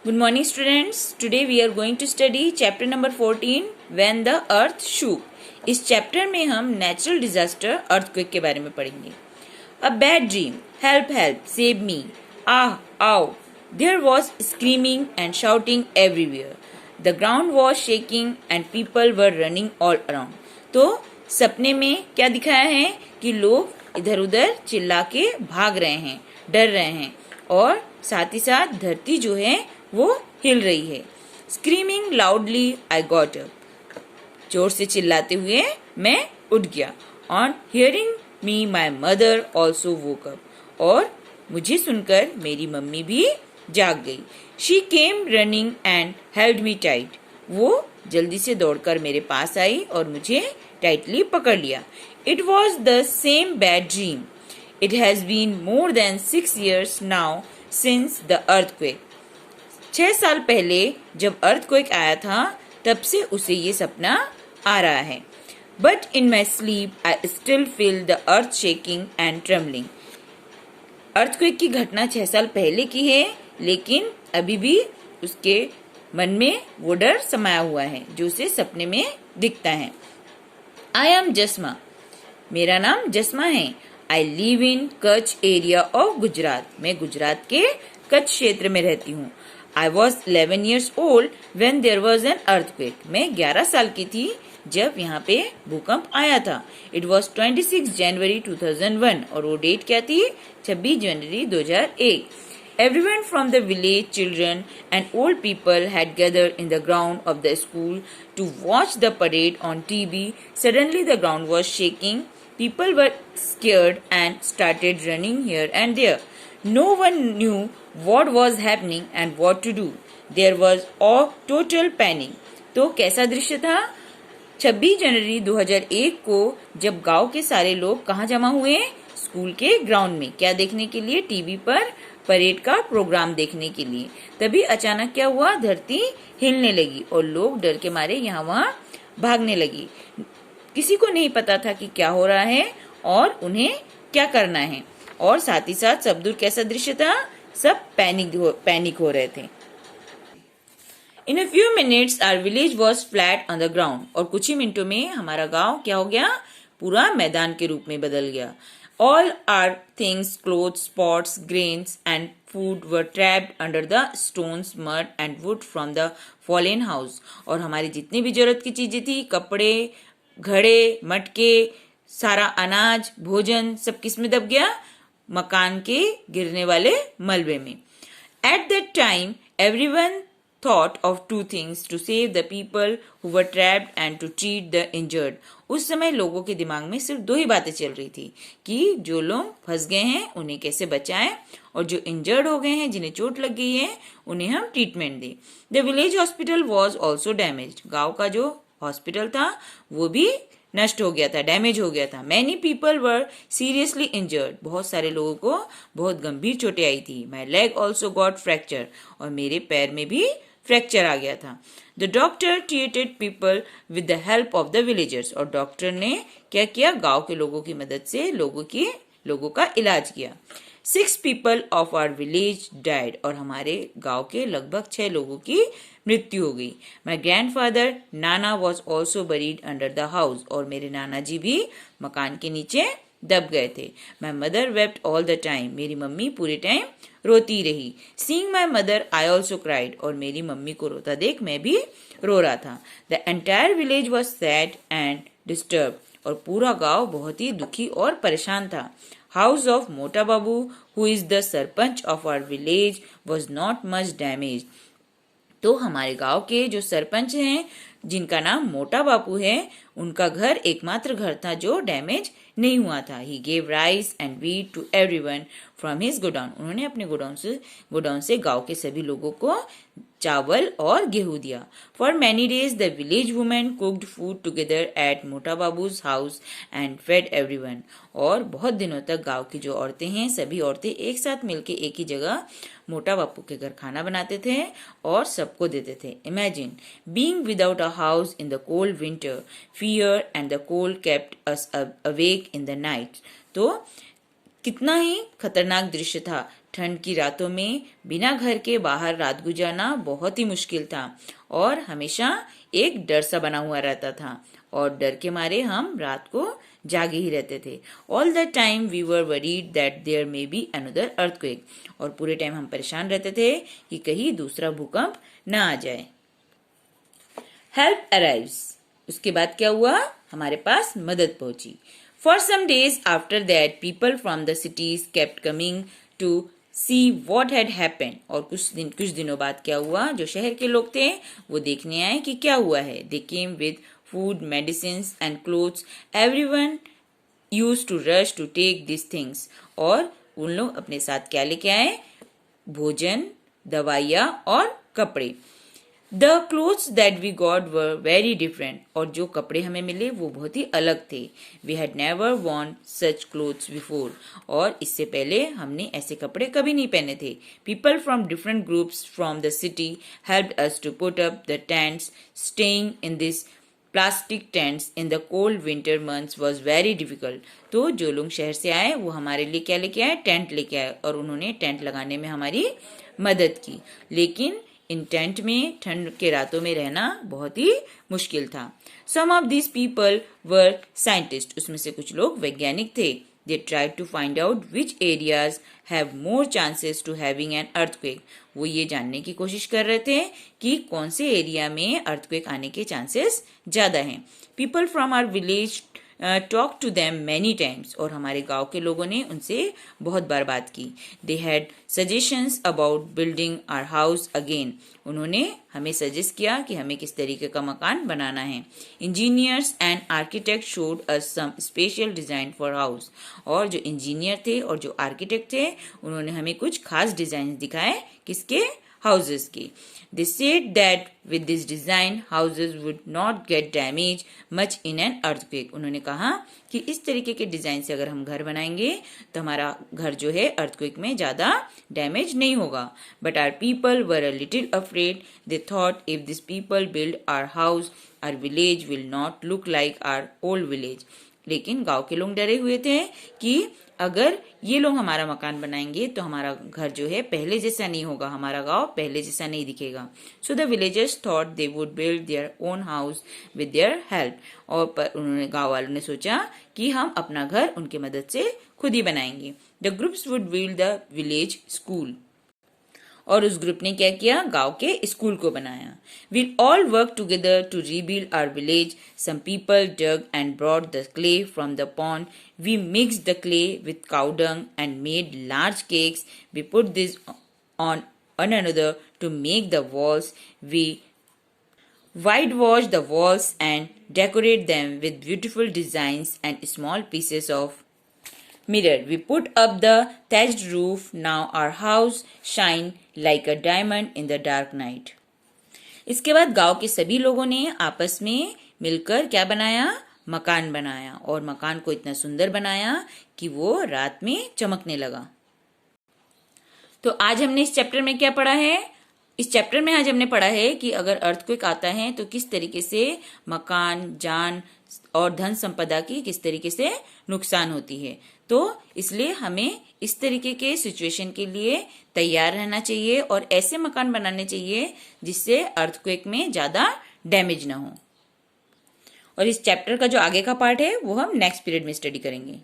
Good morning students. Today we are going to study chapter number 14 When the Earth Shook. इस chapter में हम natural disaster earthquake के बारे में पढ़ेंगे. A bad dream. Help, help, save me. Ah, ow. There was screaming and shouting everywhere. The ground was shaking and people were running all around. तो सपने में क्या दिखाया है कि लोग इधर उधर चिल्ला के भाग रहे हैं, डर रहे हैं और साथ ही साथ धरती जो है वो हिल रही है. Screaming loudly I got up. जोर से चिल्लाते हुए मैं उठ गया. On hearing me my mother also woke up. और मुझे सुनकर मेरी मम्मी भी जाग गई. She came running and held me tight. वो जल्दी से दौड़कर मेरे पास आई और मुझे टाइटली पकड़ लिया. It was the same bad dream. It has been more than 6 years now since the earthquake. 6 साल पहले जब अर्थक्वेक आया था तब से उसे ये सपना आ रहा है. But in my sleep I still feel the earth shaking and trembling. Earthquake की घटना 6 साल पहले की है, लेकिन अभी भी उसके मन में वो डर समाया हुआ है जो उसे सपने में दिखता है. I am Jasma. मेरा नाम जस्मा है. I live in Kutch area of Gujarat. मैं गुजरात के कच्छ क्षेत्र में रहती हूँ. I was 11 years old when there was an earthquake. मैं 11 साल की थी जब यहाँ पे भूकंप आया था. It was 26 January 2001 और वो डेट क्या थी? 26 जनवरी 2001. Everyone from the village, children and old people had gathered in the ground of the school to watch the parade on TV. Suddenly the ground was shaking. People were scared and started running here and there. No one knew what was happening and what to do. There was a total panic. तो कैसा दृश्य था? 26 जनवरी 2001 को जब गांव के सारे लोग कहाँ जमा हुए? स्कूल के ग्राउंड में. क्या देखने के लिए? टीवी पर परेड का प्रोग्राम देखने के लिए. तभी अचानक क्या हुआ? धरती हिलने लगी और लोग डर के मारे यहाँ वहाँ भागने लगी. किसी को नहीं पता था कि क्या हो रहा है और उन्हें क्या करना है. और साथ ही साथ सब दूर कैसा दृश्य था? सब पैनिक हो रहे थे. In a few minutes our village was flat on the ground. और कुछ ही मिनटों में हमारा गांव क्या हो गया? पूरा मैदान के रूप में बदल गया. All our things, clothes, pots, grains and food were trapped under the stones, mud and wood from the fallen house. और हमारी जितनी भी जरूरत की चीजें थी, कपड़े, घड़े, मटके, सारा अनाज, भोजन, सब किस में दब गया? मकान के गिरने वाले मलबे में. At that time, everyone thought of two things: to save the people who were trapped and to treat the injured. उस समय लोगों के दिमाग में सिर्फ 2 ही बातें चल रही थी कि जो लोग फंस गए हैं उन्हें कैसे बचाएं और जो इंजर्ड हो गए हैं, जिन्हें चोट लग गई है, उन्हें हम ट्रीटमेंट दें. The village hospital was also damaged. गांव का जो हॉस्पिटल था वो भी नष्ट हो गया था, डैमेज हो गया था. Many people were seriously injured. बहुत सारे लोगों को बहुत गंभीर चोटें आई थी. My leg also got fracture. और मेरे पैर में भी फ्रैक्चर आ गया था. The doctor treated people with the help of the villagers. और डॉक्टर ने क्या किया? गांव के लोगों की मदद से लोगों का इलाज किया. 6 people of our village died. और हमारे गांव के लगभग 6 लोगों की मृत्यु हो गई. माई grandfather Nana was also buried under the house. और मेरे नाना जी भी मकान के नीचे दब गए थे. My mother wept all the time. मेरी मम्मी पूरे टाइम रोती रही. Seeing my mother I also cried. और मेरी मम्मी को रोता देख मैं भी रो रहा था. The entire village was sad and disturb. और पूरा गांव बहुत ही दुखी और परेशान था. House of Mota Babu, who is the sarpanch of our village, was not much damaged. तो हमारे गांव के जो सरपंच हैं, जिनका नाम मोटा बापू है, उनका घर एकमात्र घर था जो डैमेज नहीं हुआ था. He gave rice and wheat to everyone from his godown. उन्होंने अपने गोडाउन से गांव के सभी लोगों को चावल और गेहूं दिया. For many days the village women cooked food together at मोटा बाबू's house and fed everyone. और बहुत दिनों तक गांव की जो औरतें हैं, सभी औरतें एक साथ मिलकर एक ही जगह मोटा बापू के घर खाना बनाते थे और सबको देते थे. Imagine being without a house in the cold winter. Fear and the cold kept us awake in the night. तो कितना ही खतरनाक दृश्य था. ठंड की रातों में बिना घर के बाहर रात गुजारना बहुत ही मुश्किल था और हमेशा एक डर सा बना हुआ रहता था और डर के मारे हम रात को जागे ही रहते थे। All the time we were worried that there may be another earthquake, और पूरे टाइम हम परेशान रहते थे कि कहीं दूसरा भूकंप न आ जाए। हेल्प अराइव्स, उसके बाद क्या हुआ, हमारे पास मदद पहुंची। For some days after that people from the cities kept coming to see what had happened, और कुछ दिनों बाद क्या हुआ, जो शहर के लोग थे वो देखने आए कि क्या हुआ है। They came with food, medicines and clothes, everyone used to rush to take this things, और उन लोग अपने साथ क्या लेके आए, भोजन, दवाइयाँ और कपड़े। The clothes that we got were very different, और जो कपड़े हमें मिले वो बहुत ही अलग थे। We had never worn such clothes before, और इससे पहले हमने ऐसे कपड़े कभी नहीं पहने थे। People from different groups from the city helped us to put up the tents, staying in this plastic tents in the cold winter months was very difficult. तो जो लोग शहर से आए वो हमारे लिए क्या लेके आए, टेंट लेके आए, और उन्होंने टेंट लगाने में हमारी मदद की। लेकिन इन टेंट में ठंड के रातों में रहना बहुत ही मुश्किल था। Some of this people were scientist, उसमें से कुछ लोग वैज्ञानिक थे। They tried to find out which areas have more chances to having an earthquake, वो ये जानने की कोशिश कर रहे थे कि कौन से एरिया में अर्थक्वेक आने के चांसेस ज्यादा हैं। People from our village talk to them many times, और हमारे गांव के लोगों ने उनसे बहुत बार बात की। They had suggestions about building our house again, उन्होंने हमें सजेस्ट किया कि हमें किस तरीके का मकान बनाना है। Engineers and architect showed us some special design for house, और जो इंजीनियर थे और जो आर्किटेक्ट थे उन्होंने हमें कुछ खास डिजाइन दिखाए, किसके, हाउसेस के। They said that with this design houses would not get damaged much in an earthquake, उन्होंने कहा कि इस तरीके के डिजाइन से अगर हम घर बनाएंगे तो हमारा घर जो है अर्थक्वेक में ज्यादा डैमेज नहीं होगा। But our people were a little afraid. They thought if these people build our house, our village will not look like our old village. लेकिन गांव के लोग डरे हुए थे कि अगर ये लोग हमारा मकान बनाएंगे तो हमारा घर जो है पहले जैसा नहीं होगा, हमारा गांव पहले जैसा नहीं दिखेगा। So the villagers thought they would build their own house with their help, और उन्होंने, गांव वालों ने सोचा कि हम अपना घर उनकी मदद से खुद ही बनाएंगे। The groups would build the village school, और उस ग्रुप ने क्या किया, गांव के स्कूल को बनाया। We'll all work together to rebuild our village. Some people dug and brought the clay from the pond. We mixed the clay with cow dung and made large cakes. We put this on another to make the walls. We whitewash the walls and decorate them with beautiful designs and small pieces of mirror. We put up the thatched roof. Now our house shine like a diamond in the dark night. इसके बाद गांव के सभी लोगों ने आपस में मिलकर क्या बनाया, मकान बनाया, और मकान को इतना सुंदर बनाया कि वो रात में चमकने लगा। तो आज हमने इस चैप्टर में क्या पढ़ा है, इस चैप्टर में आज हमने पढ़ा है कि अगर अर्थक्वेक आता है तो किस तरीके से मकान, जान और धन संपदा की किस तरीके से नुकसान होती है। तो इसलिए हमें इस तरीके के सिचुएशन के लिए तैयार रहना चाहिए और ऐसे मकान बनाने चाहिए जिससे अर्थक्वेक में ज्यादा डैमेज ना हो। और इस चैप्टर का जो आगे का पार्ट है वो हम नेक्स्ट पीरियड में स्टडी करेंगे।